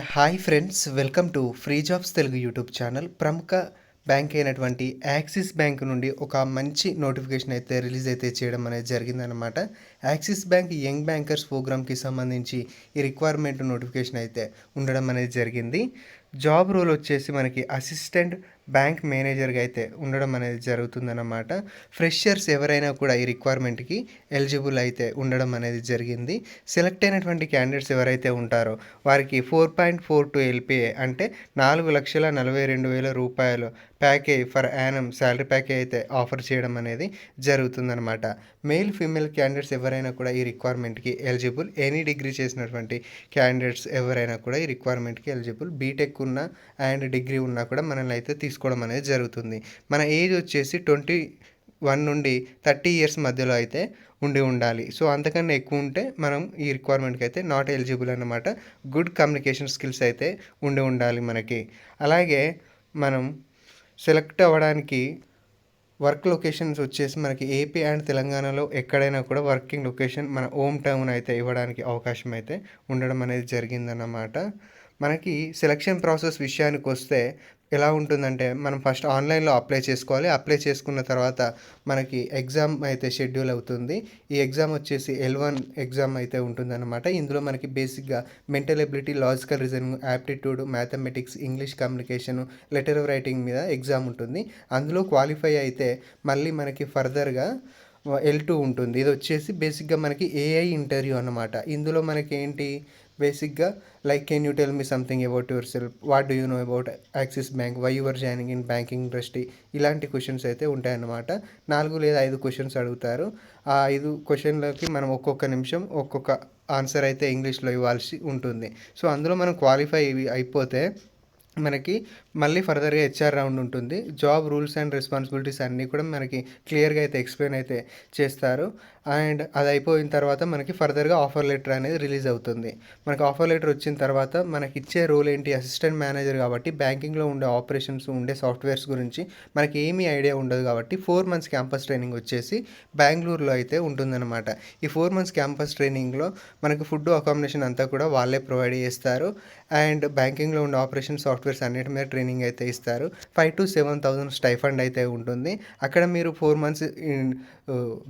Hi friends, welcome to free jobs Telugu YouTube channel. ప్రముఖ bank అయినటువంటి axis bank నుండి ఒక మంచి నోటిఫికేషన్ అయితే రిలీజ్ అయితే చేయడం అనేది జరిగిందనమాట. యాక్సిస్ బ్యాంక్ యంగ్ బ్యాంకర్స్ ప్రోగ్రామ్కి సంబంధించి ఈ రిక్వైర్మెంట్ నోటిఫికేషన్ అయితే ఉండడం అనేది జరిగింది. జాబ్ రోల్ వచ్చేసి మనకి అసిస్టెంట్ బ్యాంక్ మేనేజర్గా అయితే ఉండడం అనేది జరుగుతుందన్నమాట. ఫ్రెషర్స్ ఎవరైనా కూడా ఈ రిక్వైర్మెంట్కి ఎలిజిబుల్ అయితే ఉండడం అనేది జరిగింది. సెలెక్ట్ అయినటువంటి క్యాండిడేట్స్ ఎవరైతే ఉంటారో వారికి 4.42 ఎల్పిఏ అంటే 4,42,000 రూపాయలు package for Yanam salary package అయితే ఆఫర్ చేయడం అనేది జరుగుతుందన్నమాట. మేల్ ఫీమేల్ క్యాండిడేట్స్ ఎవరైనా కూడా ఈ రిక్వైర్మెంట్కి ఎలిజిబుల్. ఎనీ డిగ్రీ చేసినటువంటి క్యాండిడేట్స్ ఎవరైనా కూడా ఈ రిక్వైర్మెంట్కి ఎలిజిబుల్. బీటెక్ ఉన్నా అండ్ డిగ్రీ ఉన్నా కూడా మనల్ని అయితే తీసుకోవడం అనేది జరుగుతుంది. మన ఏజ్ వచ్చేసి 21 నుండి 30 ఇయర్స్ మధ్యలో అయితే ఉండాలి. సో అంతకన్నా ఎక్కువ ఉంటే మనం ఈ రిక్వైర్మెంట్కి అయితే నాట్ ఎలిజిబుల్ అన్నమాట. గుడ్ కమ్యూనికేషన్ స్కిల్స్ అయితే ఉండాలి మనకి. అలాగే మనం సెలెక్ట్ అవ్వడానికి వర్క్ లొకేషన్స్ వచ్చేసి మనకి ఏపీ అండ్ తెలంగాణలో ఎక్కడైనా కూడా వర్కింగ్ లొకేషన్ మన హోమ్ టౌన్ అయితే ఇవ్వడానికి అవకాశం అయితే ఉండడం అనేది జరిగిందన్నమాట. మనకి సెలక్షన్ ప్రాసెస్ విషయానికి వస్తే ఎలా ఉంటుందంటే, మనం ఫస్ట్ ఆన్లైన్లో అప్లై చేసుకోవాలి. అప్లై చేసుకున్న తర్వాత మనకి ఎగ్జామ్ అయితే షెడ్యూల్ అవుతుంది. ఈ ఎగ్జామ్ వచ్చేసి L1 ఎగ్జామ్ అయితే ఉంటుందన్నమాట. ఇందులో మనకి బేసిక్గా mental ability, logical reasoning, aptitude, mathematics, English communication, letter of writing మీద ఎగ్జామ్ ఉంటుంది. అందులో క్వాలిఫై అయితే మళ్ళీ మనకి ఫర్దర్గా L2 ఉంటుంది. ఇది వచ్చేసి బేసిక్గా మనకి AI ఇంటర్వ్యూ అన్నమాట. ఇందులో మనకి ఏంటి బేసిక్గా like can you tell me something about yourself, what do you know about Axis Bank, why your joining in banking industry, ఇలాంటి క్వశ్చన్స్ అయితే ఉంటాయన్నమాట. 4 లేదా 5 క్వశ్చన్స్ అడుగుతారు. ఆ 5 క్వశ్చన్లకి మనం ఒక్కొక్క నిమిషం ఒక్కొక్క ఆన్సర్ అయితే ఇంగ్లీష్లో ఇవ్వాల్సి ఉంటుంది. సో అందులో మనం క్వాలిఫై అయిపోతే మనకి మళ్ళీ ఫర్దర్గా హెచ్ఆర్ రౌండ్ ఉంటుంది. జాబ్ రూల్స్ అండ్ రెస్పాన్సిబిలిటీస్ అన్నీ కూడా మనకి క్లియర్గా అయితే ఎక్స్ప్లెయిన్ అయితే చేస్తారు. అండ్ అది అయిపోయిన తర్వాత మనకి ఫర్దర్గా ఆఫర్ లెటర్ అనేది రిలీజ్ అవుతుంది. మనకి ఆఫర్ లెటర్ వచ్చిన తర్వాత మనకి ఇచ్చే రోల్ ఏంటి, అసిస్టెంట్ మేనేజర్ కాబట్టి బ్యాంకింగ్లో ఉండే ఆపరేషన్స్, ఉండే సాఫ్ట్వేర్స్ గురించి మనకి ఏమీ ఐడియా ఉండదు కాబట్టి 4 మంత్స్ క్యాంపస్ ట్రైనింగ్ వచ్చేసి బెంగళూరులో అయితే ఉంటుందన్నమాట. ఈ 4 మంత్స్ క్యాంపస్ ట్రైనింగ్లో మనకి ఫుడ్, అకామిడేషన్ అంతా కూడా వాళ్ళే ప్రొవైడ్ చేస్తారు. అండ్ బ్యాంకింగ్లో ఉండే ఆపరేషన్ సాఫ్ట్వేర్స్ అన్నిటి మీద ట్రైనింగ్ అయితే ఇస్తారు. 5,000 to 7,000 స్టైఫండ్ అయితే ఉంటుంది. అక్కడ మీరు 4 మంత్స్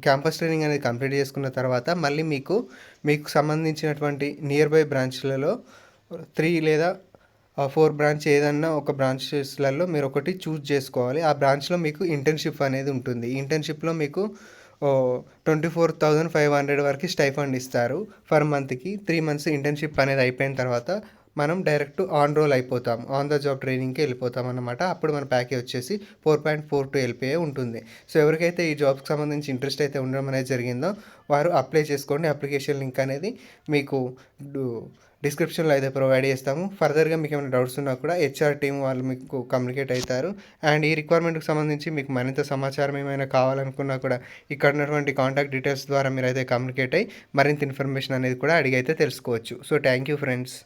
క్యాంపస్ ట్రైనింగ్ అనేది కంప్లీట్ చేసుకున్న తర్వాత మళ్ళీ మీకు సంబంధించినటువంటి నియర్ బై బ్రాంచ్లలో 3 లేదా 4 బ్రాంచ్ ఏదన్నా ఒక బ్రాంచెస్లలో మీరు ఒకటి చూస్ చేసుకోవాలి. ఆ బ్రాంచ్లో మీకు ఇంటర్న్షిప్ అనేది ఉంటుంది. ఇంటర్న్షిప్లో మీకు 24,500 వరకు స్టైఫండ్ ఇస్తారు ఫర్ మంత్కి. 3 మంత్స్ ఇంటర్న్షిప్ అనేది అయిపోయిన తర్వాత మనం డైరెక్ట్ ఆన్ రోల్ అయిపోతాం, ఆన్ ద జాబ్ ట్రైనింగ్కి వెళ్ళిపోతాం అన్నమాట. అప్పుడు మన ప్యాకేజ్ వచ్చేసి 4.42 ఎల్పిఏ ఉంటుంది. సో ఎవరికైతే ఈ జాబ్కి సంబంధించి ఇంట్రెస్ట్ అయితే ఉండడం అనేది జరిగిందో వారు అప్లై చేసుకోండి. అప్లికేషన్ లింక్ అనేది మీకు డిస్క్రిప్షన్లో అయితే ప్రొవైడ్ చేస్తాము. ఫర్దర్గా మీకు ఏమైనా డౌట్స్ ఉన్నా కూడా హెచ్ఆర్ టీం వాళ్ళు మీకు కమ్యూనికేట్ అవుతారు. అండ్ ఈ రిక్వైర్మెంట్కి సంబంధించి మీకు మరింత సమాచారం ఏమైనా కావాలనుకున్నా కూడా ఇక్కడ ఉన్నటువంటి కాంటాక్ట్ డీటెయిల్స్ ద్వారా మీరు అయితే కమ్యూనికేట్ అయ్యి మరింత ఇన్ఫర్మేషన్ అనేది కూడా అడిగి అయితే తెలుసుకోవచ్చు. So thank you friends.